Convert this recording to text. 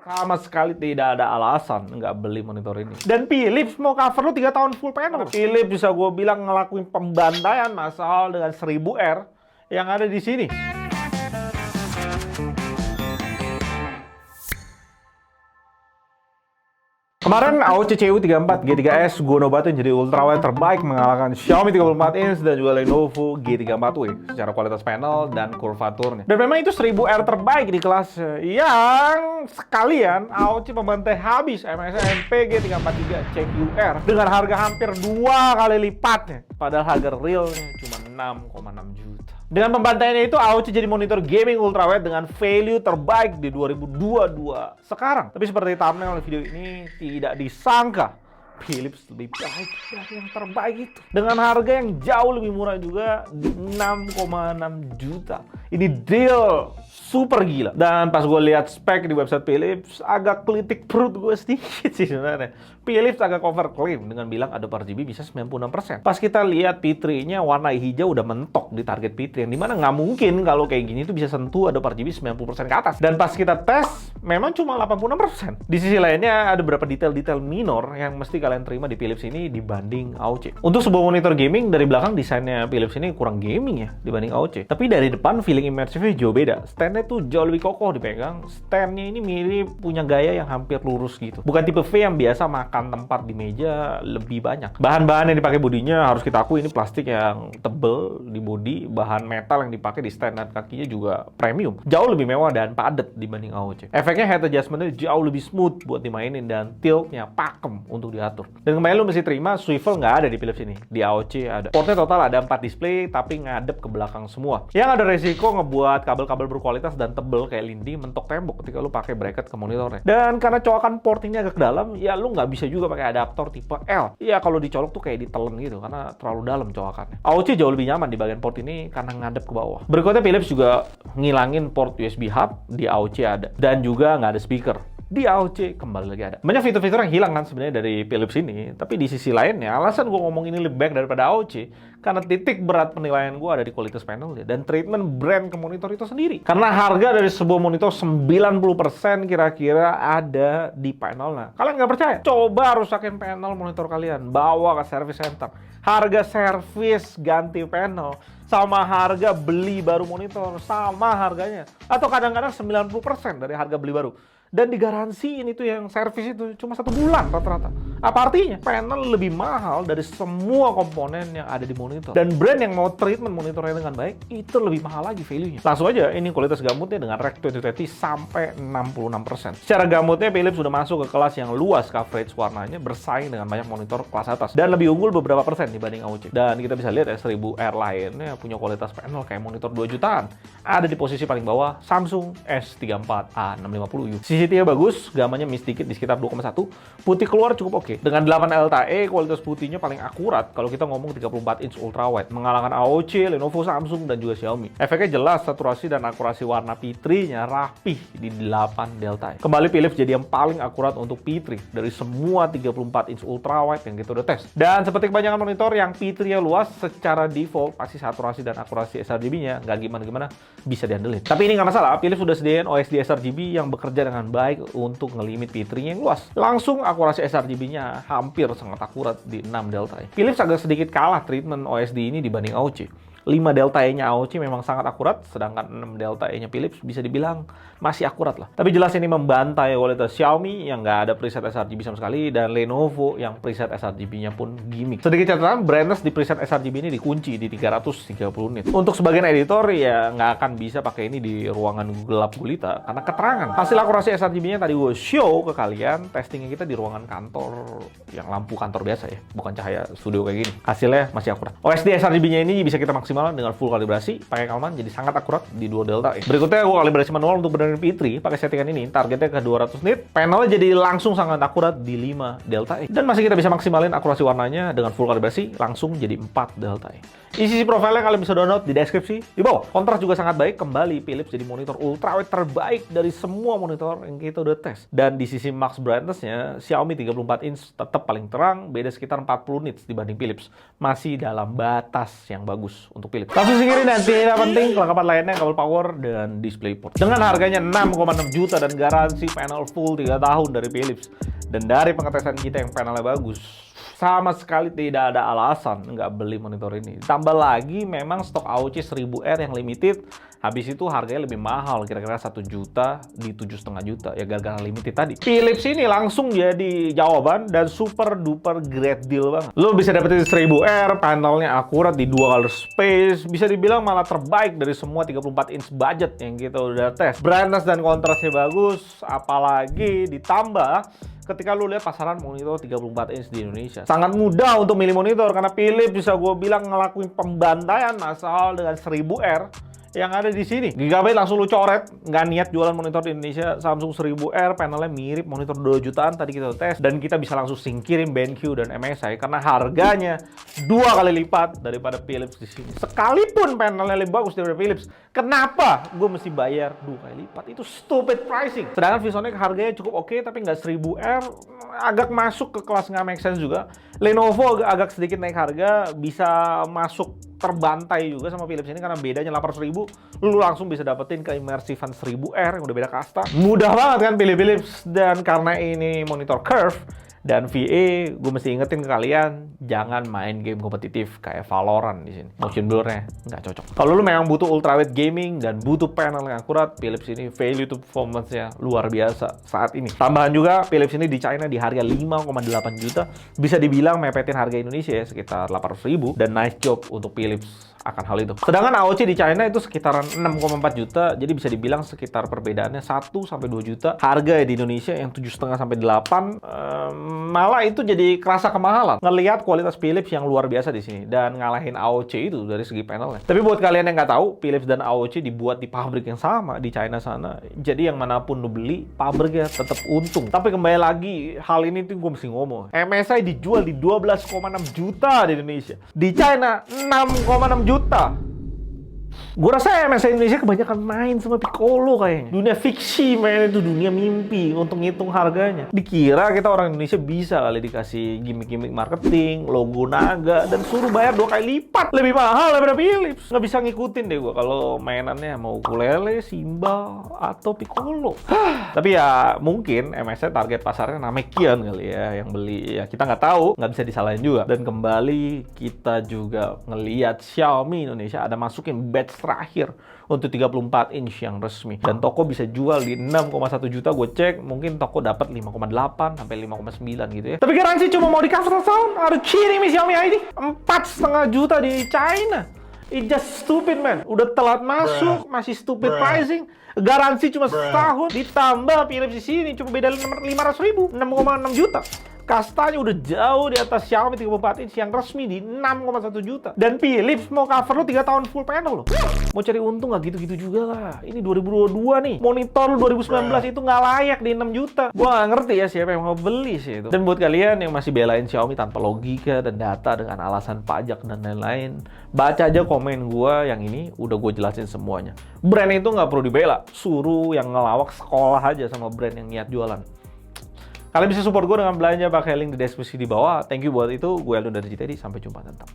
Sama sekali tidak ada alasan nggak beli monitor ini. Dan Philips mau cover lu 3 tahun full panel. Philips bisa gue bilang ngelakuin pembantaian massal dengan 1000R yang ada di sini. Kemarin AOC CU34 G3S gue nobatin jadi ultrawide terbaik mengalahkan Xiaomi 34 inch dan juga Lenovo G34W secara kualitas panel dan kurvaturnya. Dan memang itu 1000R terbaik di kelas yang sekalian AOC membantai habis MSI MP G343 CQR dengan harga hampir 2 kali lipatnya. Padahal harga realnya cuma 6,6 juta. Dengan pembantaiannya itu, AOC jadi monitor gaming ultrawide dengan value terbaik di 2022 sekarang. Tapi seperti thumbnail video ini, tidak disangka Philips lebih baik dari yang terbaik itu. Dengan harga yang jauh lebih murah juga di 6,6 juta. Ini deal super gila. Dan pas gue lihat spek di website Philips, agak kelitik perut gue sedikit sih sebenarnya. Philips agak cover claim dengan bilang Adobe RGB bisa 96%. Pas kita lihat P3-nya warna hijau udah mentok di target P3, yang dimana nggak mungkin kalau kayak gini tuh bisa sentuh Adobe RGB 90% ke atas. Dan pas kita tes, memang cuma 86%. Di sisi lainnya ada beberapa detail-detail minor yang mesti kalian terima di Philips ini dibanding AOC. Untuk sebuah monitor gaming, dari belakang desainnya Philips ini kurang gaming ya dibanding AOC. Tapi dari depan feeling immersive-nya jauh beda. Stand-nya tuh jauh lebih kokoh dipegang. Stand-nya ini mirip punya gaya yang hampir lurus gitu. Bukan tipe V yang biasa makan tempat di meja lebih banyak. Bahan-bahan yang dipakai bodinya harus kita akui ini plastik yang tebel di bodi. Bahan metal yang dipakai di stand dan kakinya juga premium. Jauh lebih mewah dan padat dibanding AOC. Efeknya head adjustment-nya jauh lebih smooth buat dimainin dan tilt-nya pakem untuk diatur. Dan kembali lu mesti terima, swivel nggak ada di Philips ini. Di AOC ada. Portnya total ada 4 display, tapi ngadep ke belakang semua. Yang ada resiko ngebuat kabel-kabel berkualitas dan tebel kayak lindi mentok tembok ketika lu pakai bracket ke monitornya. Dan karena colokan port ini agak ke dalam, ya lu nggak bisa juga pakai adaptor tipe L. Ya kalau dicolok tuh kayak ditelen gitu, karena terlalu dalam colokannya. AOC jauh lebih nyaman di bagian port ini karena ngadep ke bawah. Berikutnya Philips juga ngilangin port USB hub, di AOC ada. Dan juga nggak ada speaker. Di AOC kembali lagi ada. Banyak fitur-fitur yang hilang kan sebenarnya dari Philips ini. Tapi di sisi lainnya, alasan gue ngomong ini lebih baik daripada AOC karena titik berat penilaian gue ada di kualitas panel dan treatment brand ke monitor itu sendiri. Karena harga dari sebuah monitor 90% kira-kira ada di panelnya. Kalian nggak percaya? Coba rusakin panel monitor kalian, bawa ke service center. Harga servis ganti panel sama harga beli baru monitor sama harganya. Atau kadang-kadang 90% dari harga beli baru. Dan digaransiin itu yang servis itu cuma 1 bulan rata-rata. Apa artinya? Panel lebih mahal dari semua komponen yang ada di monitor. Dan brand yang mau treatment monitornya dengan baik, itu lebih mahal lagi value-nya. Langsung aja, ini kualitas gamutnya dengan Rec 2020 sampai 66%. Secara gamutnya, Philips sudah masuk ke kelas yang luas coverage warnanya, bersaing dengan banyak monitor kelas atas. Dan lebih unggul beberapa persen dibanding AOC. Dan kita bisa lihat ya, 1000R lainnya punya kualitas panel kayak monitor 2 jutaan. Ada di posisi paling bawah, Samsung S34A650U. CCTV bagus, gamanya miss dikit di sekitar 2,1. Putih keluar cukup oke. Dengan 8 LTE, kualitas putihnya paling akurat kalau kita ngomong 34 inch ultrawide, mengalahkan AOC, Lenovo, Samsung, dan juga Xiaomi. Efeknya jelas, saturasi dan akurasi warna P3-nya rapih di 8 delta. Kembali Philips jadi yang paling akurat untuk P3 dari semua 34 inch ultrawide yang kita udah tes. Dan seperti kebanyakan monitor yang P3-nya luas, secara default pasti saturasi dan akurasi sRGB-nya nggak gimana-gimana bisa diandelin. Tapi ini nggak masalah, Philips sudah sediain OSD sRGB yang bekerja dengan baik untuk ngelimit P3 yang luas. Langsung akurasi sRGB-nya hampir sangat akurat di 6 delta. Philips agak sedikit kalah treatment OSD ini dibanding AOC. 5 delta E-nya AOC memang sangat akurat, sedangkan 6 delta E-nya Philips bisa dibilang masih akurat lah. Tapi jelas ini membantai kualitas Xiaomi yang nggak ada preset sRGB sama sekali, dan Lenovo yang preset sRGB-nya pun gimmick. Sedikit catatan, brightness di preset sRGB ini dikunci di 330 nit. Untuk sebagian editor ya nggak akan bisa pakai ini di ruangan gelap gulita karena keterangan. Hasil akurasi sRGB-nya tadi gue show ke kalian, testingnya kita di ruangan kantor yang lampu kantor biasa ya, bukan cahaya studio kayak gini. Hasilnya masih akurat. OSD sRGB-nya ini bisa kita maksimal dengan full kalibrasi, pakai Kalman jadi sangat akurat di 2 delta. Berikutnya gue kalibrasi manual untuk benerin P3 pakai settingan ini, targetnya ke 200 nit. Panelnya jadi langsung sangat akurat di 5 delta. Dan masih kita bisa maksimalin akurasi warnanya dengan full kalibrasi langsung jadi 4 delta. Isi profilnya kalian bisa download di deskripsi di bawah. Kontras juga sangat baik, kembali Philips jadi monitor ultrawide terbaik dari semua monitor yang kita udah tes. Dan di sisi max brightness-nya, Xiaomi 34 inch tetap paling terang, beda sekitar 40 nits dibanding Philips. Masih dalam batas yang bagus untuk Philips. Langsung singkirin dan tidak penting kelengkapan lainnya, kabel power dan DisplayPort. Dengan harganya 6,6 juta dan garansi panel full 3 tahun dari Philips. Dan dari pengetesan kita yang panelnya bagus, sama sekali tidak ada alasan nggak beli monitor ini. Tambah lagi memang stok AOC 1000R yang limited, habis itu harganya lebih mahal, kira-kira 1 juta di 7,5 juta ya gara-gara limited tadi. Philips ini langsung jadi jawaban dan super duper great deal banget. Lo bisa dapetin 1000R, panelnya akurat di dual color space, bisa dibilang malah terbaik dari semua 34 inch budget yang kita udah tes. Brightness dan kontrasnya bagus, apalagi ditambah ketika lu lihat pasaran monitor 34 inch di Indonesia. Sangat mudah untuk milih monitor karena Philips bisa gue bilang ngelakuin pembantaian massal dengan 1000R yang ada di sini. Gigabyte langsung lu coret, nggak niat jualan monitor di Indonesia. Samsung 1000R panelnya mirip monitor 2 jutaan tadi kita tes, dan kita bisa langsung singkirin BenQ dan MSI karena harganya 2 kali lipat daripada Philips di sini. Sekalipun panelnya lebih bagus daripada Philips, kenapa gue mesti bayar 2 kali lipat? Itu stupid pricing. Sedangkan VisionX harganya cukup oke, tapi nggak 1000R, agak masuk ke kelas nggak make sense juga. Lenovo agak sedikit naik harga, bisa masuk terbantai juga sama Philips ini karena bedanya 800.000, lu langsung bisa dapetin ke immersive 1000R yang udah beda kasta. Mudah banget kan pilih Philips, dan karena ini monitor curve dan VA, gue mesti ingetin ke kalian jangan main game kompetitif kayak Valorant di sini. Motion blurnya nggak cocok. Kalau lu memang butuh ultrawide gaming dan butuh panel yang akurat, Philips ini value to performance-nya luar biasa saat ini. Tambahan juga, Philips ini di China di harga 5,8 juta, bisa dibilang mepetin harga Indonesia ya sekitar 800.000, dan nice job untuk Philips akan hal itu. Sedangkan AOC di China itu sekitaran 6,4 juta, jadi bisa dibilang sekitar perbedaannya 1-2 juta. Harga di Indonesia yang 7,5-8, malah itu jadi kerasa kemahalan. Ngelihat kualitas Philips yang luar biasa di sini dan ngalahin AOC itu dari segi panelnya. Tapi buat kalian yang nggak tahu, Philips dan AOC dibuat di pabrik yang sama di China sana. Jadi yang manapun lu beli, pabriknya tetap untung. Tapi kembali lagi, hal ini tuh gue mesti ngomong. MSI dijual di 12,6 juta di Indonesia. Di China 6,6 juta. Gue rasa MSI Indonesia kebanyakan main sama Piccolo kayaknya. Dunia fiksi main itu, dunia mimpi untuk ngitung harganya. Dikira kita orang Indonesia bisa kali dikasih gimmick-gimmick marketing, logo naga, dan suruh bayar 2 kali lipat. Lebih mahal daripada Philips. Nggak bisa ngikutin deh gue kalau mainannya mau ukulele, cymbal, atau Piccolo. Tapi ya mungkin MSI target pasarnya Namekian kali ya yang beli. Ya kita nggak tahu, nggak bisa disalahin juga. Dan kembali kita juga ngelihat Xiaomi Indonesia ada masukin batch terakhir untuk 34 inch yang resmi, dan toko bisa jual di 6,1 juta. Gue cek mungkin toko dapat 5,8 sampai 5,9 gitu ya. Tapi garansi cuma mau di cover tahun. Ada cheating nih Xiaomi ID 4,5 juta di China. It just stupid man. Udah telat masuk, masih stupid pricing. Garansi cuma setahun, ditambah Philips di sini cuma beda 500.000, 6,6 juta. Kastanya udah jauh di atas Xiaomi 34 inch yang resmi di 6,1 juta. Dan Philips mau cover lo 3 tahun full panel lo. Mau cari untung nggak gitu-gitu juga lah. Ini 2022 nih. Monitor 2019 itu nggak layak di 6 juta. Gua nggak ngerti ya siapa yang mau beli sih itu. Dan buat kalian yang masih belain Xiaomi tanpa logika dan data dengan alasan pajak dan lain-lain, baca aja komen gua yang ini, udah gue jelasin semuanya. Brand itu nggak perlu dibela. Suruh yang ngelawak sekolah aja sama brand yang niat jualan. Kalian bisa support gue dengan belanja pakai link di deskripsi di bawah. Thank you buat itu. Gue Eldon dari JTD. Sampai jumpa, tetap.